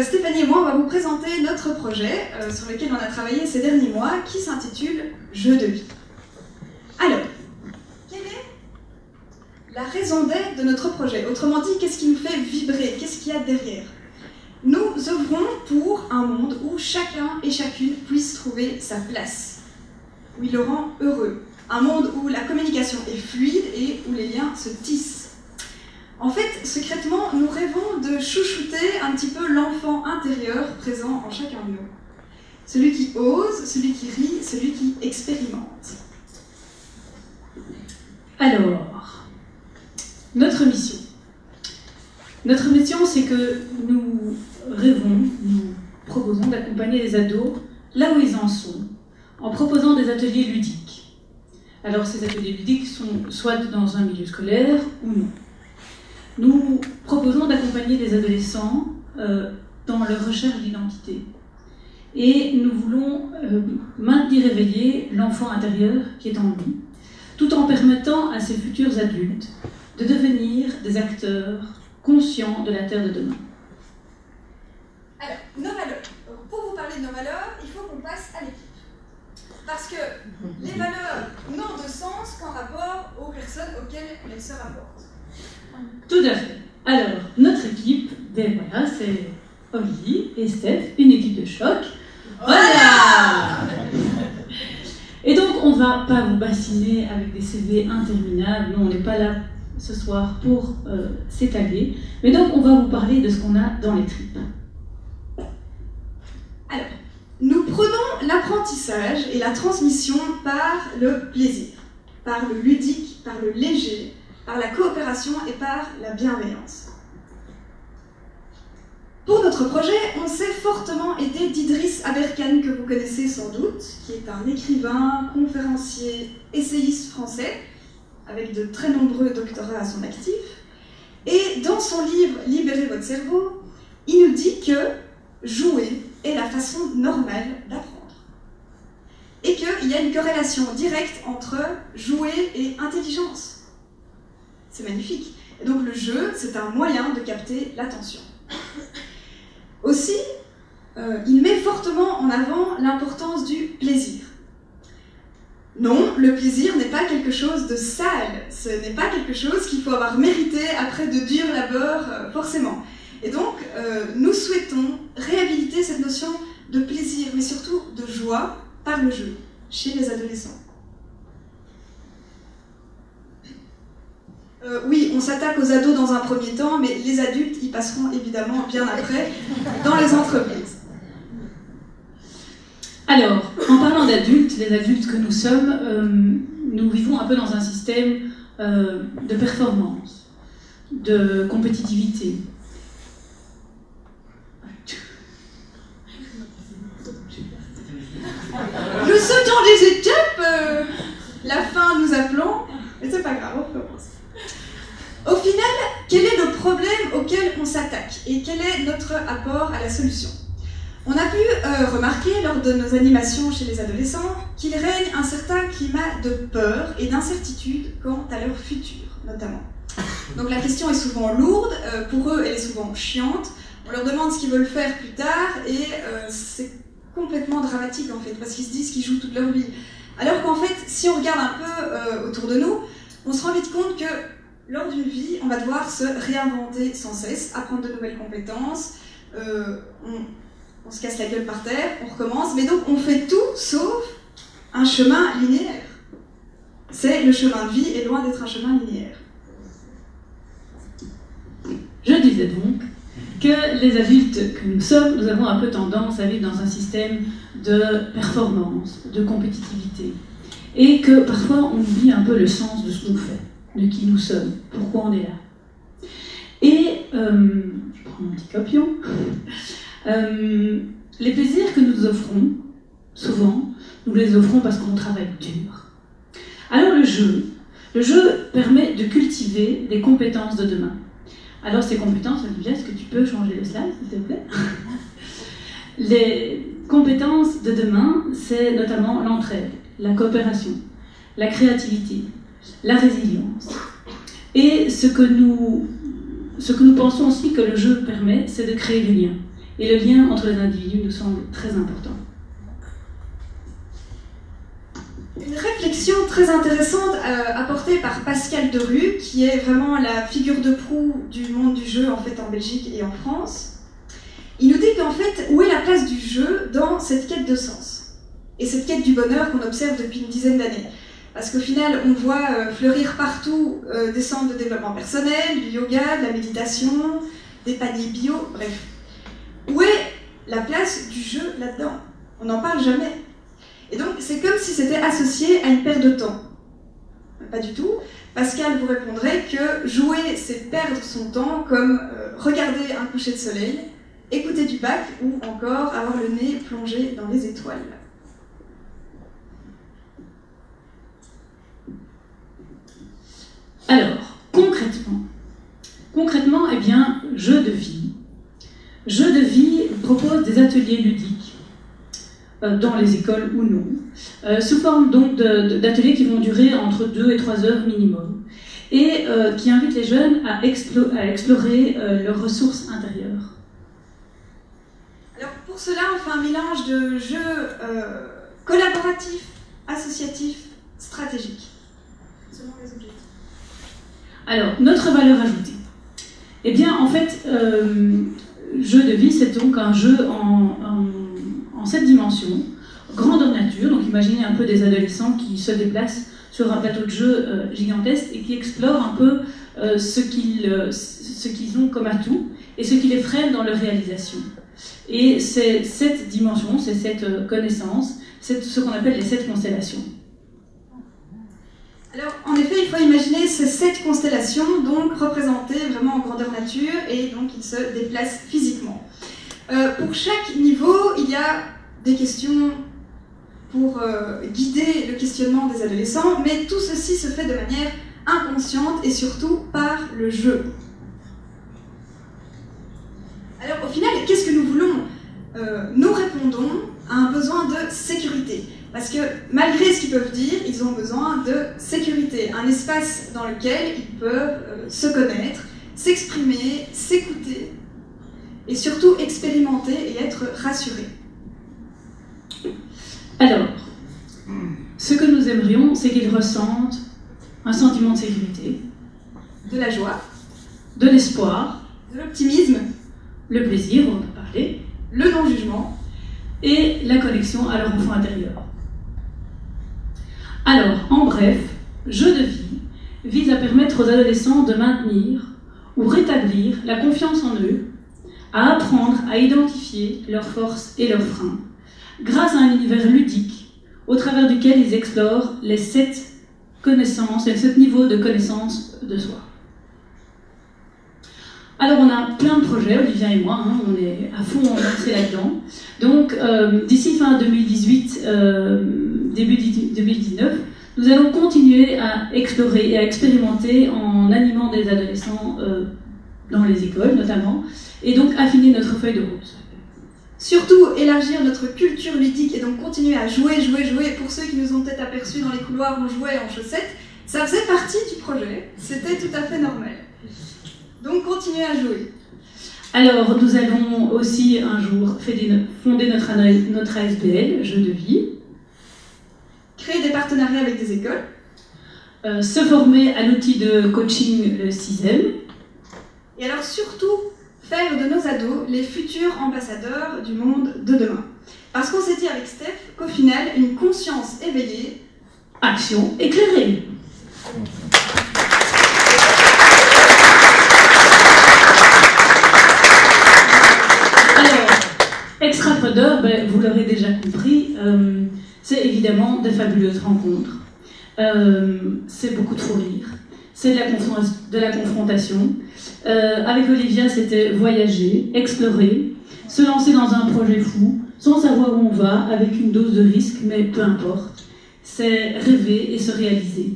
Stéphanie et moi, on va vous présenter notre projet sur lequel on a travaillé ces derniers mois, qui s'intitule « Jeux de vie ». Alors, quelle est la raison d'être de notre projet? Autrement dit, qu'est-ce qui nous fait vibrer? Qu'est-ce qu'il y a derrière? Nous œuvrons pour un monde où chacun et chacune puisse trouver sa place, où il le rend heureux. Un monde où la communication est fluide et où les liens se tissent. En fait, secrètement, nous rêvons de chouchouter un petit peu l'enfant intérieur présent en chacun de nous. Celui qui ose, celui qui rit, celui qui expérimente. Alors, notre mission. Notre mission, c'est que nous rêvons, nous proposons d'accompagner les ados là où ils en sont, en proposant des ateliers ludiques. Alors, ces ateliers ludiques sont soit dans un milieu scolaire ou non. Nous proposons d'accompagner les adolescents dans leur recherche d'identité. Et nous voulons maintenir éveillé l'enfant intérieur qui est en nous, tout en permettant à ces futurs adultes de devenir des acteurs conscients de la Terre de demain. Alors, nos valeurs. Pour vous parler de nos valeurs, il faut qu'on passe à l'équipe. Parce que les valeurs n'ont de sens qu'en rapport aux personnes auxquelles elles se rapportent. Tout à fait. Alors, notre équipe, ben voilà, c'est Oli et Steph, une équipe de choc. Voilà. Et donc, on ne va pas vous bassiner avec des CV interminables. Non, on n'est pas là ce soir pour s'étaler. Mais donc, on va vous parler de ce qu'on a dans les tripes. Alors, nous prenons l'apprentissage et la transmission par le plaisir, par le ludique, par le léger, par la coopération et par la bienveillance. Pour notre projet, on s'est fortement aidé d'Idriss Aberkane, que vous connaissez sans doute, qui est un écrivain, conférencier, essayiste français, avec de très nombreux doctorats à son actif. Et dans son livre « Libérez votre cerveau », il nous dit que jouer est la façon normale d'apprendre. Et qu'il y a une corrélation directe entre jouer et intelligence. C'est magnifique. Et donc le jeu, c'est un moyen de capter l'attention. Aussi, il met fortement en avant l'importance du plaisir. Non, le plaisir n'est pas quelque chose de sale, ce n'est pas quelque chose qu'il faut avoir mérité après de durs labeurs, forcément. Et donc, nous souhaitons réhabiliter cette notion de plaisir, mais surtout de joie, par le jeu, chez les adolescents. Oui, on s'attaque aux ados dans un premier temps, mais les adultes y passeront évidemment bien après, dans les entreprises. Alors, en parlant d'adultes, les adultes que nous sommes, nous vivons un peu dans un système de performance, de compétitivité. Nous sautons les étapes, la fin nous appelant, mais c'est pas grave, on recommence. Au final, quel est le problème auquel on s'attaque et quel est notre apport à la solution? On a pu remarquer lors de nos animations chez les adolescents qu'il règne un certain climat de peur et d'incertitude quant à leur futur, notamment. Donc la question est souvent lourde, pour eux elle est souvent chiante, on leur demande ce qu'ils veulent faire plus tard et c'est complètement dramatique en fait, parce qu'ils se disent qu'ils jouent toute leur vie. Alors qu'en fait, si on regarde un peu autour de nous, on se rend vite compte que lors d'une vie, on va devoir se réinventer sans cesse, apprendre de nouvelles compétences, on se casse la gueule par terre, on recommence, mais donc on fait tout sauf un chemin linéaire. C'est le chemin de vie est loin d'être un chemin linéaire. Je disais donc que les adultes que nous sommes, nous avons un peu tendance à vivre dans un système de performance, de compétitivité, et que parfois on oublie un peu le sens de ce qu'on fait, de qui nous sommes, pourquoi on est là. Et, je prends mon petit copion, les plaisirs que nous offrons, souvent, nous les offrons parce qu'on travaille dur. Alors le jeu permet de cultiver des compétences de demain. Alors ces compétences, Olivia, est-ce que tu peux changer le slide, s'il te plaît? Les compétences de demain, c'est notamment l'entraide, la coopération, la créativité, la résilience. Et ce que nous pensons aussi que le jeu permet, c'est de créer du lien. et le lien entre les individus nous semble très important. Une réflexion très intéressante apportée par Pascal Derue, qui est vraiment la figure de proue du monde du jeu en fait en Belgique et en France. Il nous dit qu'en fait, où est la place du jeu dans cette quête de sens et cette quête du bonheur qu'on observe depuis une dizaine d'années. Parce qu'au final, on voit fleurir partout des centres de développement personnel, du yoga, de la méditation, des paniers bio, bref. Où est la place du jeu là-dedans? On n'en parle jamais. Et donc, c'est comme si c'était associé à une perte de temps. Pas du tout. Pascal vous répondrait que jouer, c'est perdre son temps, comme regarder un coucher de soleil, écouter du bac ou encore avoir le nez plongé dans les étoiles. Alors, concrètement, eh bien, Jeux de vie. Jeux de vie propose des ateliers ludiques, dans les écoles ou non, sous forme donc d'ateliers qui vont durer entre 2 et 3 heures minimum, et qui invitent les jeunes à explorer leurs ressources intérieures. Alors pour cela, on fait un mélange de jeux collaboratifs, associatifs, stratégiques, selon les objectifs. Alors, notre valeur ajoutée. Eh bien, en fait, Jeux de vie, c'est donc un jeu en 7 dimensions, grandeur nature, donc imaginez un peu des adolescents qui se déplacent sur un plateau de jeu gigantesque et qui explorent un peu ce qu'ils ont comme atout et ce qui les freine dans leur réalisation. Et c'est cette dimension, c'est cette connaissance, c'est ce qu'on appelle les 7 constellations. Alors, en effet, il faut imaginer ces 7 constellations, donc représentées vraiment en grandeur nature, et donc ils se déplacent physiquement. Pour chaque niveau, il y a des questions pour guider le questionnement des adolescents, mais tout ceci se fait de manière inconsciente et surtout par le jeu. Alors, au final, qu'est-ce que nous voulons? Nous répondons à un besoin de sécurité. Parce que malgré ce qu'ils peuvent dire, ils ont besoin de sécurité, un espace dans lequel ils peuvent se connaître, s'exprimer, s'écouter et surtout expérimenter et être rassurés. Alors, ce que nous aimerions, c'est qu'ils ressentent un sentiment de sécurité, de la joie, de l'espoir, de l'optimisme, le plaisir, on en a parlé, le non-jugement et la connexion à leur enfant intérieur. Alors, en bref, Jeux de vie vise à permettre aux adolescents de maintenir ou rétablir la confiance en eux, à apprendre à identifier leurs forces et leurs freins, grâce à un univers ludique au travers duquel ils explorent les 7 connaissances, les 7 niveaux de connaissance de soi. Alors on a plein de projets, Olivia et moi, on est à fond lancés là-dedans. Donc d'ici fin 2018, début 2019, nous allons continuer à explorer et à expérimenter en animant des adolescents dans les écoles notamment, et donc affiner notre feuille de route. Surtout élargir notre culture ludique et donc continuer à jouer. Pour ceux qui nous ont peut-être aperçus dans les couloirs, on jouait en chaussettes, ça faisait partie du projet, c'était tout à fait normal. Donc continuez à jouer. Alors nous allons aussi un jour fonder notre ASBL, Jeux de vie. Créer des partenariats avec des écoles. Se former à l'outil de coaching le 6e. Et alors surtout, faire de nos ados les futurs ambassadeurs du monde de demain. Parce qu'on s'est dit avec Steph qu'au final, une conscience éveillée... Action éclairée. Extrapreneur, vous l'aurez déjà compris, c'est évidemment des fabuleuses rencontres. C'est beaucoup de fou rire. C'est de la confrontation. Avec Olivia, c'était voyager, explorer, se lancer dans un projet fou, sans savoir où on va, avec une dose de risque, mais peu importe. C'est rêver et se réaliser.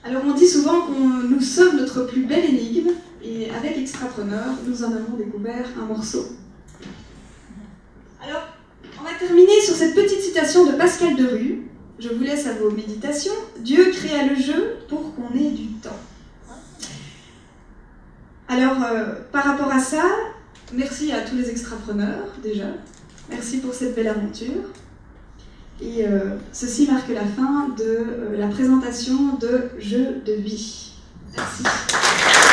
Alors on dit souvent que nous sommes notre plus belle énigme, et avec Extrapreneur, nous en avons découvert un morceau. Alors, on va terminer sur cette petite citation de Pascal Derue. Je vous laisse à vos méditations. Dieu créa le jeu pour qu'on ait du temps. Alors, par rapport à ça, merci à tous les extrapreneurs, déjà. Merci pour cette belle aventure. Et ceci marque la fin de la présentation de Jeux de vie. Merci.